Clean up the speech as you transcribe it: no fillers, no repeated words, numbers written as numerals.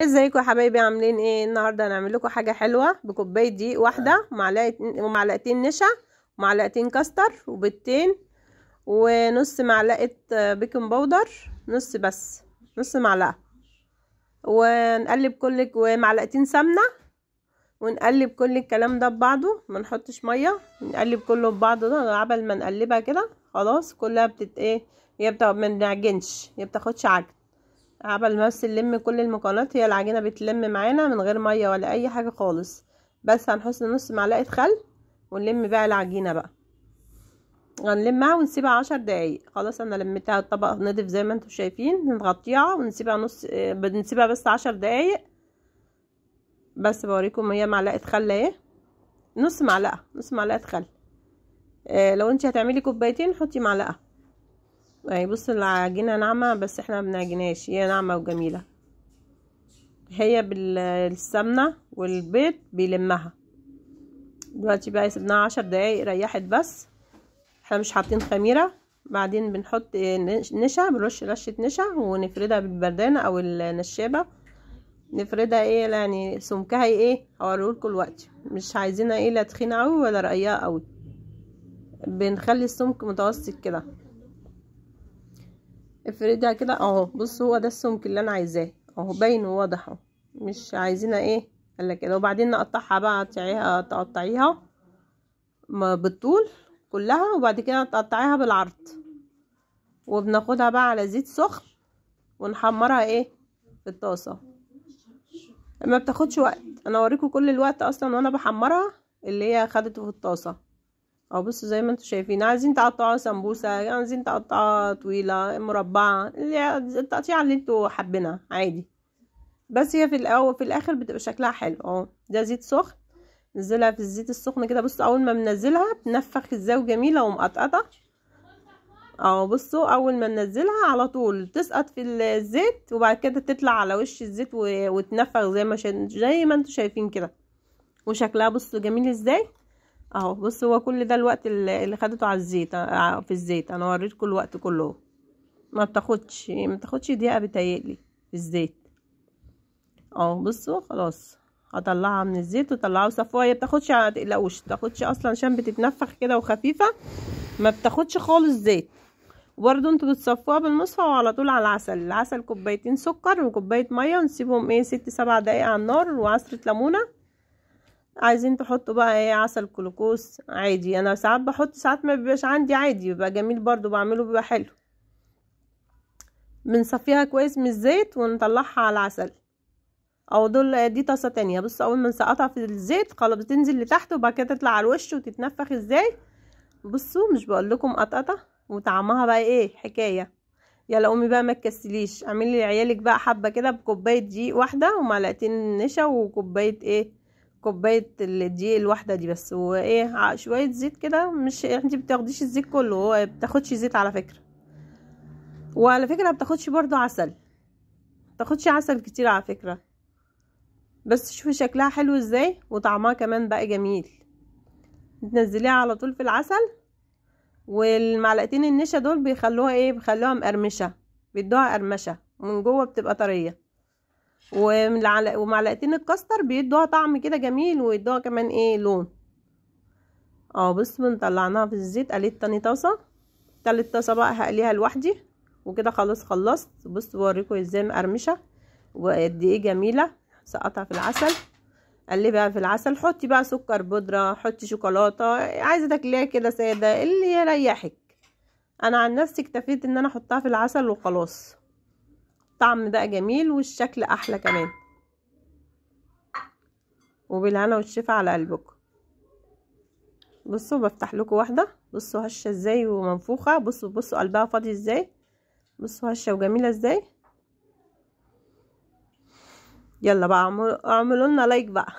ازيكم يا حبايبي؟ عاملين ايه؟ النهارده هنعمل لكم حاجه حلوه بكوبايه دقيق واحده ومعلقتين نشا ومعلقتين كاستر وبيضتين ونص معلقه بيكنج باودر، نص معلقه، ونقلب ومعلقتين سمنه، ونقلب كل الكلام ده ببعضه، ما نحطش ميه، نقلب كله ببعضه ده عبل ما نقلبها كده. خلاص كلها ما بنعجنش، هي بتاخدش عجن، عبل بس نلم كل المكونات، هي العجينه بتلم معانا من غير ميه ولا اي حاجه خالص. بس هنحط نص معلقه خل ونلم بقى العجينه بقى، هنلمها ونسيبها 10 دقايق. خلاص انا لميتها، الطبق نضف زي ما انتم شايفين، نغطيها ونسيبها بنسيبها بس 10 دقايق بس. بوريكم هي معلقه خل اهي، نص معلقه خل. لو انت هتعملي كوبايتين حطي معلقه. اهي بص العجينه ناعمه، بس احنا ما بنعجنهاش، هي ناعمه وجميله، هي بالسمنه والبيض بيلمها. دلوقتي بقى سيبناها 10 دقايق ريحت، بس احنا مش حاطين خميره. بعدين بنحط نشا، بنرش رشه نشا ونفردها بالبردانه او النشابه، نفردها يعني سمكها هوريهولكوا دلوقتي. مش عايزينها لا تخينه قوي ولا رقيقه قوي، بنخلي السمك متوسط كده. افردها كده اهو، بص هو ده السمك اللي انا عايزاه اهو، باين وواضح اهو، مش عايزينها الا كده. وبعدين نقطعها بقى، تقطعيها بالطول كلها، وبعد كده تقطعيها بالعرض، وبناخدها بقى على زيت سخن ونحمرها في الطاسه. ما بتاخدش وقت، انا اوريكم كل الوقت اصلا وانا بحمرها اللي هي خدته في الطاسه اهو. بصوا زي ما انتم شايفين، عايزين تقطعوها سمبوسه، عايزين تقطعوها طويله مربعه، التقطيعه اللي انتوا حابينها عادي. بس هي في الاول في الاخر بتبقى شكلها حلو اهو. ده زيت سخن، نزلها في الزيت السخن كده. بصوا اول ما بننزلها بتنفخ ازاي وجميله ومقطقطه اهو. بصوا اول ما ننزلها على طول تسقط في الزيت، وبعد كده تطلع على وش الزيت وتنفخ زي ما انتوا شايفين كده. وشكلها بصوا جميل ازاي اهو. بص هو كل ده الوقت اللي خدته على الزيت، في الزيت. انا وريتكم الوقت كله، ما بتاخدش دقيقه بتهيألي في الزيت اهو. بصوا خلاص هطلعها من الزيت وطلعها وصفوها. هي بتاخدش، ما تقلقوش، بتاخدش اصلا عشان بتتنفخ كده وخفيفه، ما بتاخدش خالص زيت. وبرده انتوا بتصفوها بالمصفى وعلى طول على العسل كوبايتين سكر وكوبايه ميه، ونسيبهم 6-7 دقايق على النار، وعصره ليمونه. عايزين تحطوا بقى عسل كلوكوز عادي، انا ساعات بحط، ساعات ما بيبقاش عندي عادي، بيبقى جميل برضو، بعمله بيبقى حلو. بنصفيها كويس من الزيت ونطلعها على العسل او دي طاسه تانية. بص اول ما نسقطها في الزيت خلاص بتنزل لتحت، وبعد كده تطلع على الوش وتتنفخ ازاي. بصوا مش بقول لكم قطقطه، وطعمها بقى حكايه. يلا قومي بقى ما تكسليش، اعملي لعيالك بقى حبه كده بكوبايه دقيق واحده ومعلقتين نشا وكوبايه كوبايه الدقيق الواحده دي بس، شويه زيت كده. مش انت بتاخديش الزيت كله، هو بتاخدش زيت على فكره. وعلى فكره بتاخدش برضو عسل، بتاخدش عسل كتير على فكره. بس شوفي شكلها حلو ازاي، وطعمها كمان بقى جميل. تنزليها على طول في العسل، والمعلقتين النشا دول بيخلوها مقرمشه، بيدوها قرمشه من جوه، بتبقى طريه. ومعلقتين الكاستر بيدوها طعم كده جميل، ويدوها كمان لون اه. بص طلعناها في الزيت، قليت تاني طاسه، تالت طاسه بقى هقليها لوحدي، وكده خلاص خلصت. بص بوريكم ازاي مقرمشه وقد جميله. سقطها في العسل، قلبها في العسل، حطي بقى سكر بودره، حطي شوكولاته، عايزه تاكليها كده ساده اللي يريحك. انا عن نفسي اكتفيت ان انا احطها في العسل وخلاص. طعم بقى جميل والشكل احلى كمان. وبالهنا والشفا على قلبكم. بصوا بفتح لكم واحده، بصوا هشه ازاي ومنفوخه، بصوا قلبها فاضي ازاي، بصوا هشه وجميله ازاي. يلا بقى اعملوا لنا لايك بقى